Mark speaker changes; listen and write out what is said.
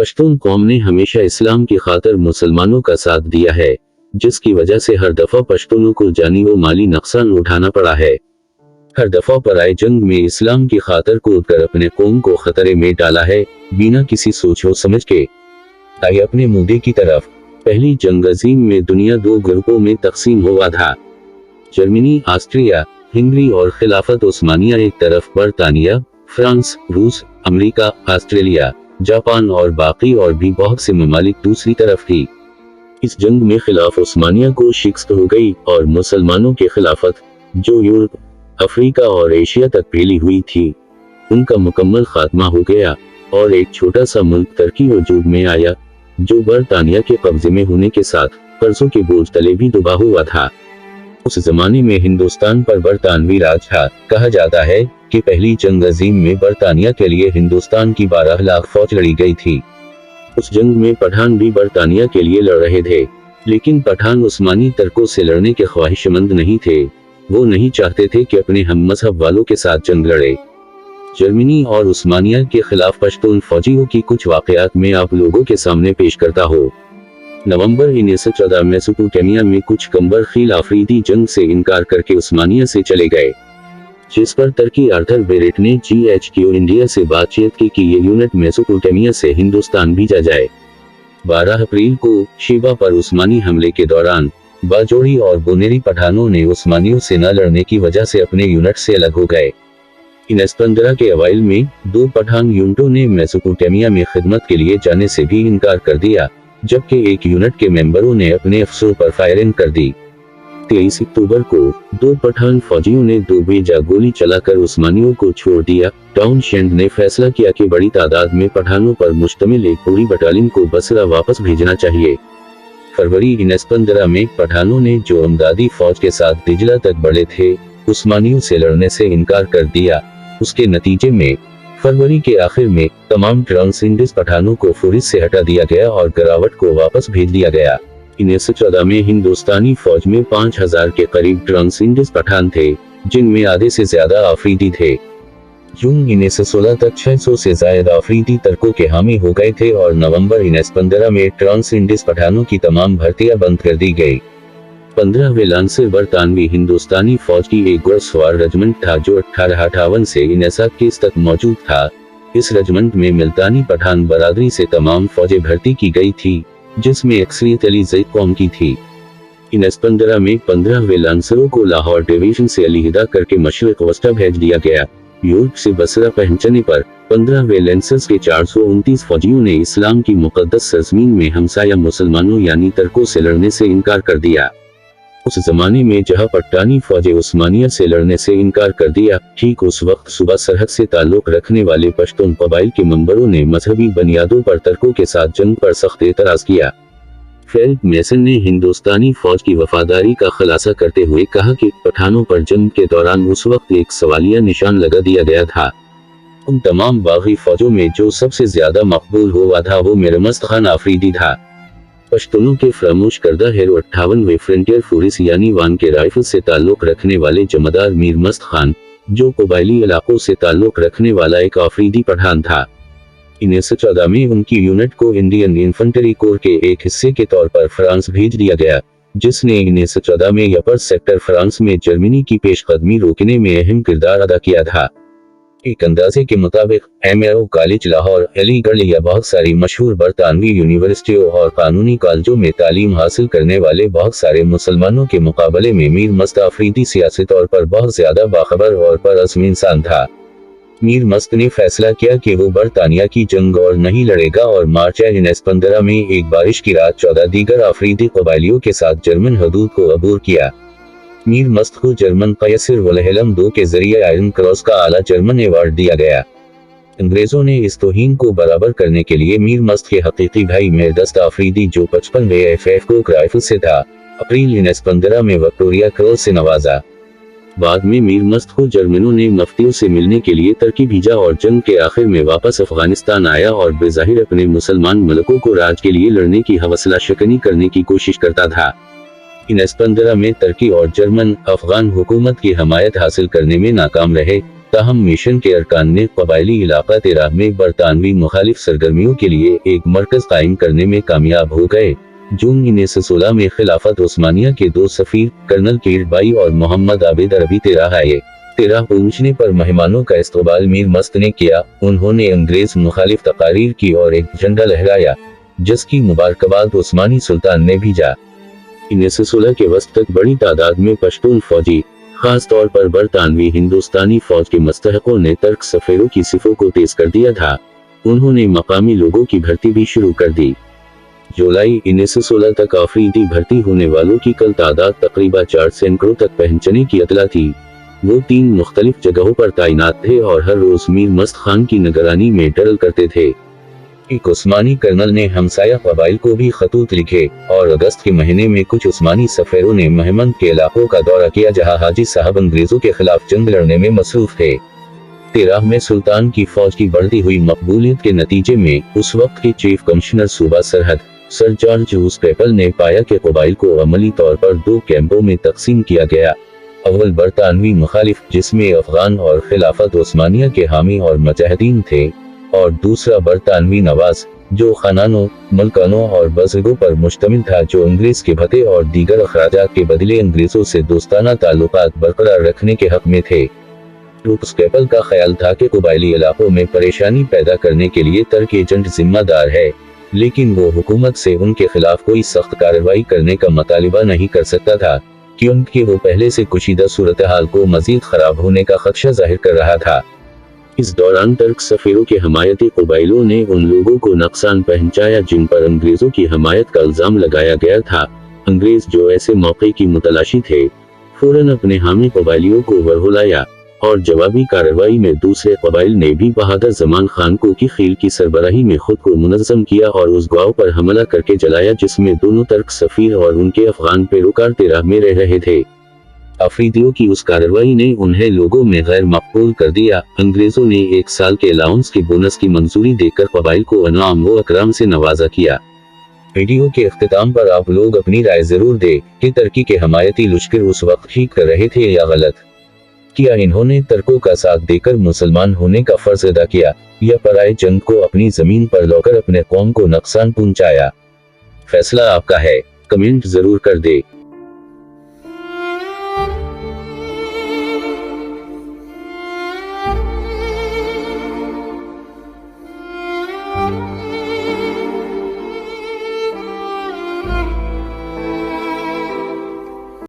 Speaker 1: पश्तून कौम ने हमेशा इस्लाम की खातिर मुसलमानों का साथ दिया है, जिसकी वजह से हर दफा पश्तूनों को जानी व माली नुकसान उठाना पड़ा है। हर दफा पराए जंग में इस्लाम की खातिर कूदकर अपने कौम को खतरे में डाला है, बिना किसी सोच व समझ के। आइए अपने मुद्दे की तरफ। पहली जंग अजीम में दुनिया दो ग्रुपों में तकसीम हुआ था। जर्मनी, ऑस्ट्रिया, हंगरी और खिलाफत उस्मानिया एक तरफ, बरतानिया, फ्रांस, रूस, अमेरिका, ऑस्ट्रेलिया, जापान और बाकी और भी बहुत से ममालिक दूसरी तरफ थी। इस जंग में खिलाफ उस्मानिया को शिकस्त हो गई और मुसलमानों के खिलाफत, जो यूरोप, अफ्रीका और एशिया तक फैली हुई थी, उनका मुकम्मल खात्मा हो गया और एक छोटा सा मुल्क तुर्की वजूद में आया, जो बरतानिया के कब्जे में होने के साथ कर्जों के बोझ तले भी डूबा हुआ था। उस जमाने में हिंदुस्तान पर बरतानवी राज था। कहा जाता है कि पहली जंग अजीम में बरतानिया के लिए हिंदुस्तान की 12 लाख फौज लड़ी गई थी। उस जंग में पठान भी बरतानिया के लिए लड़ रहे थे, लेकिन पठान उस्मानी तुर्कों से लड़ने के ख्वाहिशमंद नहीं थे। वो नहीं चाहते थे कि अपने हम मजहब वालों के साथ जंग लड़े। जर्मनी और उस्मानिया के खिलाफ पश्तून फौजियों की कुछ वाकयात में आप लोगों के सामने पेश करता हो। नवंबर 1914 में मेसोपोटामिया में कुछ कंबर खील अफरीदी जंग से इनकार करके उस्मानिया से चले गए, जिस पर तुर्की आर्थर बेरेट ने GHQ इंडिया से बातचीत की कि ये यूनिट मेसोपोटामिया से हिंदुस्तान भेजा जाए। 12 अप्रैल को शिबा पर उस्मानी हमले के दौरान बाजोड़ी और बुनेरी पठानों ने उस्मानियों से न लड़ने की वजह से अपने यूनिट से अलग हो गए। 1915 के अवाइल में 2 पठान यूनिटों ने मेसोपोटामिया में खिदमत के लिए जाने से भी इनकार कर दिया, जबकि एक यूनिट के मेंबरों ने अपने अफसरों पर फायरिंग कर दी। 23 अक्टूबर को 2 पठान फौजियों ने 2 बेजा गोली चलाकर उस्मानियों को छोड़ दिया। टाउनशेंड ने फैसला किया कि बड़ी तादाद में पठानों पर मुश्तमिल एक पूरी बटालियन को बसरा वापस भेजना चाहिए। फरवरी 1915 में पठानों ने जो अमदादी फौज के साथ दिजला तक बढ़े थे, उस्मानियों से लड़ने से इनकार कर दिया। उसके नतीजे में फरवरी के आखिर में तमाम ट्रांसिंडिस पठानों को फुरिस से हटा दिया गया और गरावट को वापस भेज दिया गया। 1914 में हिंदुस्तानी फौज में 5000 के करीब ट्रांसिंडिस पठान थे, जिनमें आधे से ज्यादा अफरीदी थे। जून 1916 तक 600 से ज्यादा अफरीदी तुर्कों के हामी हो गए थे और नवंबर 1915 में ट्रांसिंडिस पठानों की तमाम भर्तियां बंद कर दी गई। 15वें लांसर बरतानवी हिंदुस्तानी फौज की एक घुड़सवार रेजिमेंट था, जो 1858 से 1921 तक मौजूद था। इस रेजिमेंट में मुल्तानी पठान बरादरी से तमाम फौजें भर्ती की गई थी, जिसमें अक्सरियत अलीज़ई कौम की थी। 1915 में 15वें लांसरों को लाहौर डिवीजन से अलहदा करके मशरिक वस्ता भेज दिया गया। यूरोप से बसरा पहुंचने पर 15वें लांसर्स के 429 फौजियों ने इस्लाम की मुकद्दस सरजमीन में हमसाया मुसलमानों यानी तुर्कों से लड़ने से इनकार कर दिया। उस जमाने में जहां पट्टानी फौजें उस्मानिया से लड़ने से इनकार कर दिया, ठीक उस वक्त सुबह सरहद से ताल्लुक रखने वाले पश्तून कबाइल के मेंबरों ने मजहबी बुनियादों पर तुर्कों के साथ जंग पर सख्त एतराज किया। फेल्ड मेसन ने हिंदुस्तानी फौज की वफादारी का खुलासा करते हुए कहा कि पठानों पर जंग के दौरान उस वक्त एक सवालिया निशान लगा दिया गया था। उन तमाम बागी फौजों में जो सबसे ज्यादा मकबूल हुआ था वो मीरमस्त खान अफरीदी था। पश्तूनों के फरामोश करदा हेरो 58वें फ्रंटियर फोर्स यानी वान के राइफल से ताल्लुक रखने वाले जमादार मीर मस्त खान, जो कबायली इलाकों से ताल्लुक रखने वाला एक अफरीदी पठान था। 1914 में उनकी यूनिट को इंडियन इन्फेंट्री कोर के एक हिस्से के तौर पर फ्रांस भेज दिया गया, जिसने 1914 में यपर्स सेक्टर फ्रांस में जर्मनी की पेशकदमी रोकने में अहम किरदार अदा किया था। एक अंदाजे के मुताबिक MAO कॉलेज लाहौर, अलीगढ़ या बहुत सारी मशहूर बरतानवी यूनिवर्सिटियों और कानूनी कॉलेजों में तालीम हासिल करने वाले बहुत सारे मुसलमानों के मुकाबले में मीर मस्त अफरीदी सियासी तौर पर बहुत ज्यादा बाखबर और परअज़्म इंसान था। मीर मस्त ने फैसला किया कि वो बरतानिया की जंग और नहीं लड़ेगा और मार्च 1915 में एक बारिश की रात 14 दीगर अफरीदी कबाइलियों के साथ जर्मन हदूद को अबूर किया। मीर मस्त को जर्मन क़यसर विल्हेल्म II के जरिए आयरन क्रॉस का आला जर्मन अवार्ड दिया गया। अंग्रेजों ने इस तौहीन को बराबर करने के लिए मीर मस्त के हकीकी भाई मेरदस्त अफरीदी, जो 55वें FF कोक राइफल से था, अप्रैल 1915 में विक्टोरिया क्रॉस से नवाजा। बाद में मीर मस्त को जर्मनों ने मफ्तियों से मिलने के लिए तुर्की भेजा और जंग के आखिर में वापस अफगानिस्तान आया और बेज़ाहिर अपने मुसलमान मुल्कों को राज के लिए लड़ने की हवसला शिकनी करने की कोशिश करता था। 1915 में तुर्की और जर्मन अफगान हुकूमत की हमायत हासिल करने में नाकाम रहे, ताहम मिशन के अरकान ने कबायली इलाका 13 में बरतानवी मुखालिफ सरगर्मियों के लिए एक मरकज कायम करने में कामयाब हो गए। जून 1916 में खिलाफत उस्मानिया के 2 सफीर कर्नल कीरबाई और मोहम्मद आबिद अरबी 13 आए। 13 पहुंचने पर मेहमानों का इस्तकबाल मीर मस्त ने किया। उन्होंने अंग्रेज मुखालिफ तकारीर की और एक झंडा लहराया, जिसकी मुबारकबाद उस्मानी सुल्तान ने भेजा। 1916 के वस्त तक बड़ी तादाद में पश्तून फौजी, खास तौर पर बरतानवी हिंदुस्तानी फौज के मुस्तहकों ने तर्क सफेरों की सिफों को तेज कर दिया था। उन्होंने मकामी लोगों की भर्ती भी शुरू कर दी। जुलाई 1916 तक आफरीदी भर्ती होने वालों की कल तादाद तकरीबन 4 सैकड़ों तक पहुंचने की इत्तला थी। वो 3 मुख्तलिफ जगहों पर तैनात थे और हर रोज मीर मस्त खान की निगरानी में ड्रिल करते थे। एक उस्मानी कर्नल ने हमसाया कबाइल को भी खतूत लिखे और अगस्त के महीने में कुछ उस्मानी सफेरों ने महमंद के इलाकों का दौरा किया, जहां हाजी साहब अंग्रेजों के खिलाफ जंग लड़ने में मसरूफ थे। 13 में सुल्तान की फौज की बढ़ती हुई मकबूलियत के नतीजे में उस वक्त के चीफ कमिश्नर सूबा सरहद सर जॉर्ज हुस्पेपल ने पाया कि कबाइल को अमली तौर पर 2 कैंपों में तकसीम किया गया। अव्वल बरतानवी मुखालिफ, जिसमें अफगान और खिलाफत उस्मानिया के हामी और मुजाहिदीन थे, और दूसरा बरतानवी नवाज, जो खानानों, मलकानों और बुजुर्गों पर मुश्तमिल था, जो अंग्रेज के भत्ते और दीगर अखराजात के बदले अंग्रेजों से दोस्ताना ताल्लुकात बरकरार रखने के हक में थे। हुस्पेपल का ख्याल था कि कबायली इलाकों में परेशानी पैदा करने के लिए तर्क एजेंट जिम्मेदार है, लेकिन वो हुकूमत से उनके खिलाफ कोई सख्त कार्रवाई करने का मुतालिबा नहीं कर सकता था, क्योंकि वो पहले से कुशीदा सूरत हाल को मजीद खराब होने का खदशा जाहिर कर रहा था। इस दौरान तर्क सफेरों के हमायती कबाइलों ने उन लोगों को नुकसान पहुंचाया जिन पर अंग्रेजों की हमायत का इल्जाम लगाया गया था। अंग्रेज, जो ऐसे मौके की मुतलाशी थे, फौरन अपने हामी कबाइलियों को वरहुलाया और जवाबी कार्रवाई में दूसरे कबाइल ने भी बहादुर जमान खान को की खील की सरबराही में खुद को मुनज़्ज़म किया और उस गांव पर हमला करके जलाया जिसमें दोनों तर्क सफीर और उनके अफगान पैरोकार 13 में रह रहे थे। अफरीदियों की उस कार्रवाई ने उन्हें लोगों में गैर मकबूल कर दिया। अंग्रेजों ने 1 साल के अलाउंस की बोनस की मंजूरी देकर कबाइल को अनाम व अकराम से नवाजा किया। वीडियो के इख्तिताम पर आप लोग अपनी राय जरूर दें कि तुर्की के हमायती लश्कर उस वक्त ठीक कर रहे थे या गलत। क्या इन्होंने तुर्कों का साथ देकर मुसलमान होने का फर्ज अदा किया, या पराए जंग को अपनी जमीन पर लाकर अपने कौम को नुकसान पहुंचाया? फैसला आपका है, कमेंट जरूर कर दे।